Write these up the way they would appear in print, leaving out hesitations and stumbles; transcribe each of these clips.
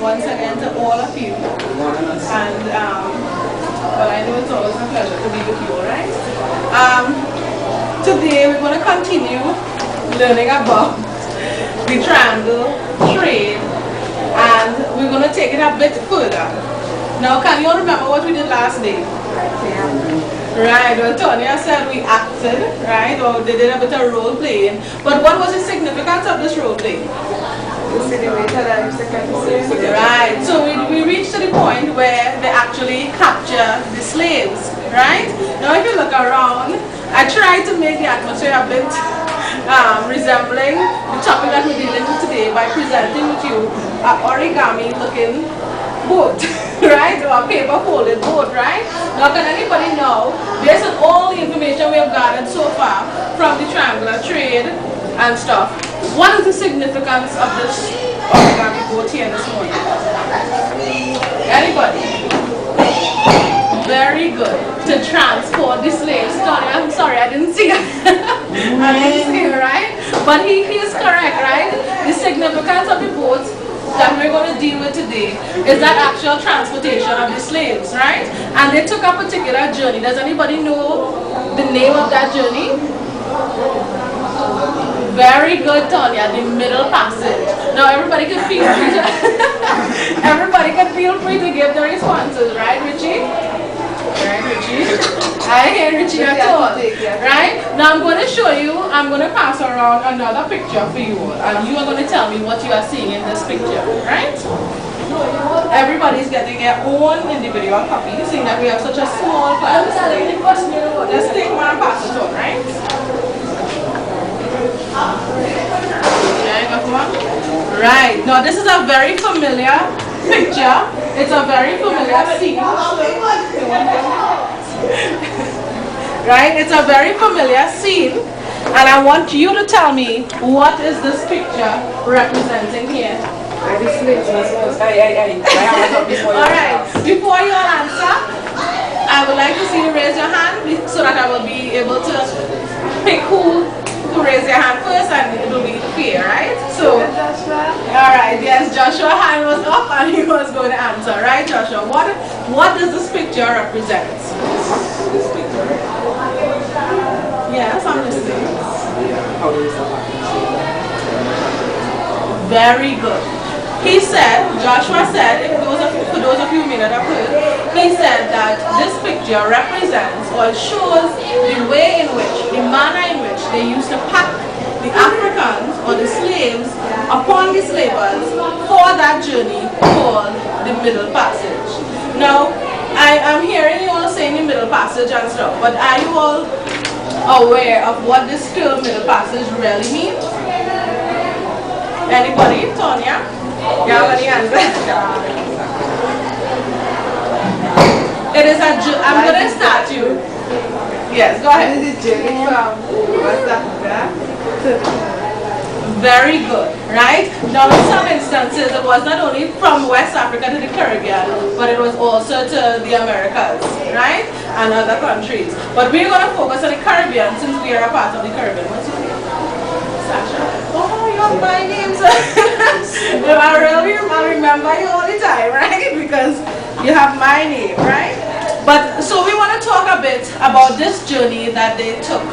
once again to all of you. And well, I know it's always a pleasure to be with you, alright? Today we're going to continue learning about the triangle trade, and we're going to take it a bit further. Now, can you all remember what we did last day? Right, well, Tonya said we acted, right, or they did a bit of role playing. But what was the significance of this role play? Right, so we reached to the point where they actually capture the slaves, right? Now, if you look around, I tried to make the atmosphere a bit resembling the topic that we're dealing with today by presenting with you an origami-looking boat. Right? Or a paper folded boat, right? Now, can anybody know, based on all the information we have gathered so far from the triangular trade and stuff, what is the significance of this origami boat here this morning? Anybody? Very good. To transport the slaves. Sorry, I'm sorry, I didn't see it. I didn't see it, right? But he is correct, right? The significance of the boat that we're going to deal with today is that actual transportation of the slaves, right? And they took a particular journey. Does anybody know the name of that journey? Very good, Tonya, the Middle Passage. Now everybody can feel free to everybody can feel free to give the responses, right, Richie? Right, Richie? I hear Richie at all. Right? Now I'm going to show you, I'm going to pass around another picture for you all, and you are going to tell me what you are seeing in this picture, right? Everybody's getting their own individual copy, seeing that we have such a small class today. Let's take one and pass it on, right? Right, now this is a very familiar picture. It's a very familiar scene. Right, it's a very familiar scene, and I want you to tell me what is this picture representing here. Alright, before you all answer, I would like to see you raise your hand so that I will be able to pick who to raise your hand first, and it will be fair, right? So, alright, yes, Joshua's hand was up and he was going to answer, right, Joshua? What does this picture represent? This picture? Yes, I'm listening. Very good. He said, Joshua said, for those of you who may not have heard, he said that this picture represents or shows the way in which, the manner in which they used to pack the Africans or the slaves upon the slavers for that journey called the Middle Passage. Now, I'm hearing you all saying the Middle Passage and stuff, but are you all aware of what this term Middle Passage really means? Anybody? Tonya? You have any answer? It is a I'm going to start you. Yes, go ahead. This is journey from West Africa to... Very good, right? Now in some instances it was not only from West Africa to the Caribbean, but it was also to the Americas, right? And other countries. But we're going to focus on the Caribbean since we are a part of the Caribbean. What's your name? Sasha. Oh, you have my name, sir. I remember you all the time, right? Because you have my name, right? But so we want to talk a bit about this journey that they took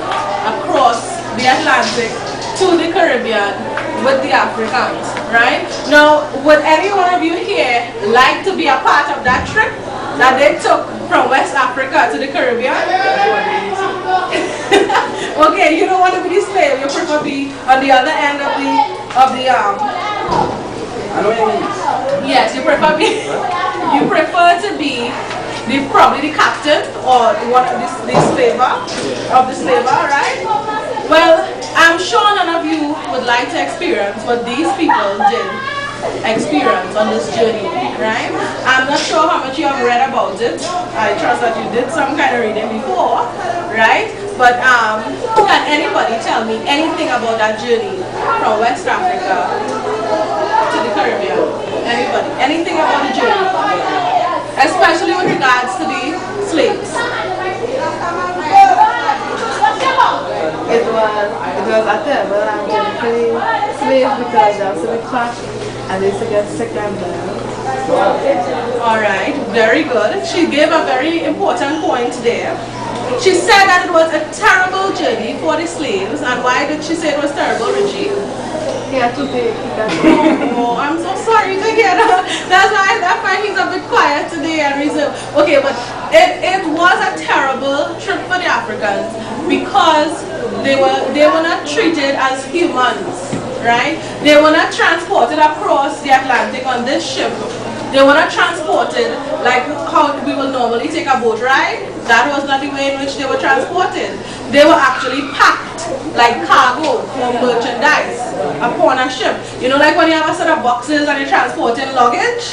across the Atlantic to the Caribbean with the Africans, right? Now, would any one of you here like to be a part of that trip that they took from West Africa to the Caribbean? Okay, you don't want to be the slave, you prefer to be on the other end of the I know what it means. yes, you prefer to be probably the captain or one of the slaver, right? Well, I'm sure none of you would like to experience what these people did experience on this journey, right? I'm not sure how much you have read about it. I trust that you did some kind of reading before, right? But can anybody tell me anything about that journey from West Africa to the Caribbean? Anybody? Anything about the journey? Especially with regards to the slaves. It was a terrible and gently slaves because there was a big clash and they used to get sick and Alright, very good. She gave a very important point there. She said that it was a terrible journey for the slaves. And why did she say it was terrible, Richie? Yeah, today. Oh, I'm so sorry to hear that. That's why he's a bit quiet today and reserved. Okay, but it was a terrible trip for the Africans because they were not treated as humans, right? They were not transported across the Atlantic on this ship. They were not transported like how we will normally take a boat ride. That was not the way in which they were transported. They were actually packed like cargo or merchandise upon a ship. You know, like when you have a set of boxes and you're transporting luggage?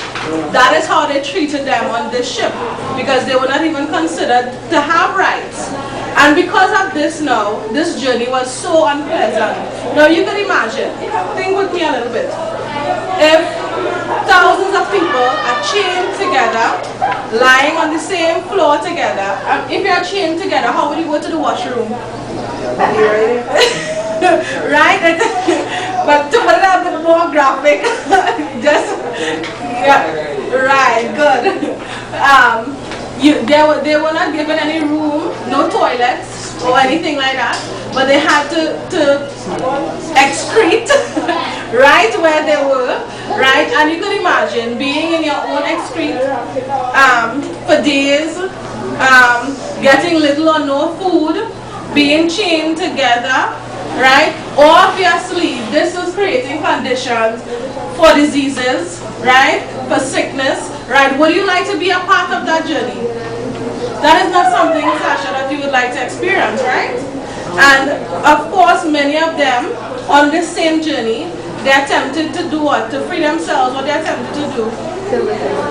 That is how they treated them on this ship because they were not even considered to have rights. And because of this now, this journey was so unpleasant. Now you can imagine, think with me a little bit. If thousands of people are chained together, lying on the same floor together, and if you're chained together, how would you go to the washroom? Right? But to put it a bit more graphic, just, yeah, right, good. They were not given any room, no toilets or anything like that, but they had to excrete right where they were, right? And you could imagine being in your own excrete for days, getting little or no food, being chained together, right? Obviously, this is creating conditions for diseases, right? For sickness, right? Would you like to be a part of that journey? That is not something, Sasha, that you would like to experience, right? And of course, many of them on this same journey, they attempted to do what? To free themselves. What they attempted to do?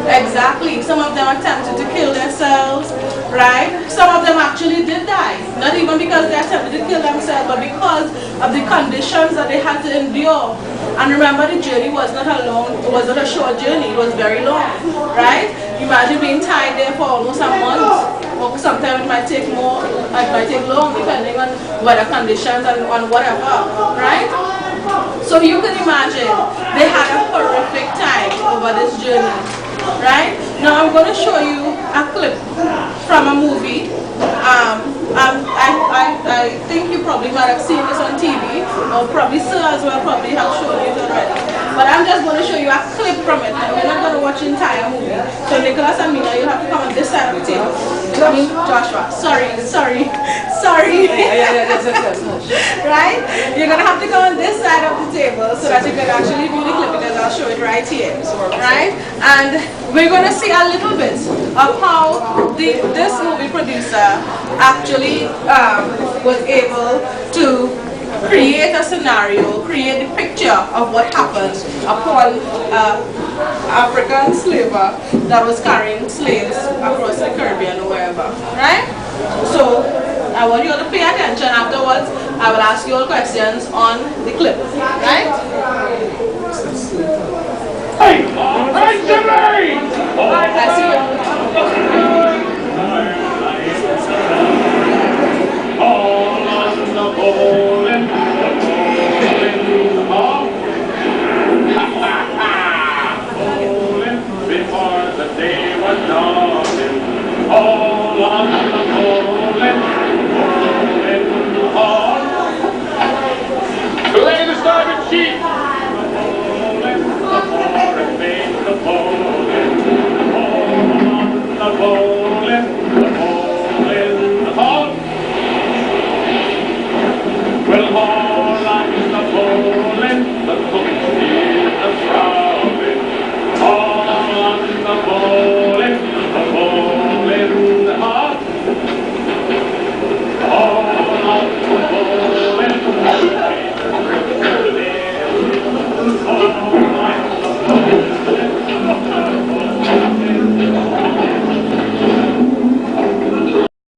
Exactly. Some of them attempted to kill themselves, right? Some of them actually did die. Not even because they attempted to kill themselves, but because of the conditions that they had to endure. And remember, the journey was not a short journey. It was very long, right? Imagine being tied there for almost a month. Or sometimes it might take more, it might take long, depending on weather conditions and on whatever, right? So you can imagine they had a horrific time over this journey, right? Now I'm going to show you a clip from a movie. I think you probably might have seen this on TV, or probably Sir as well probably have shown it already. But I'm just going to show you a clip from it. We're not going to watch the entire movie. So Nicholas and Mina, you have to come on this side of the table. I mean, Joshua, sorry. Right? You're going to have to go on this side of the table so that you can actually view the clip because I'll show it right here. Right? And we're going to see a little bit of how this movie producer actually was able to create a scenario, create the picture of what happened upon African slaver that was carrying slaves across the Caribbean or wherever, right? So I want you all to pay attention. Afterwards, I will ask you all questions on the clip, right? Hey, Jimmy! I see you. All on the bowling, bowling before the day was dawning. All on the bowling, all. Lay the starboard sheet. Bowling before it made the bowling. All on the bowling, all. Well, all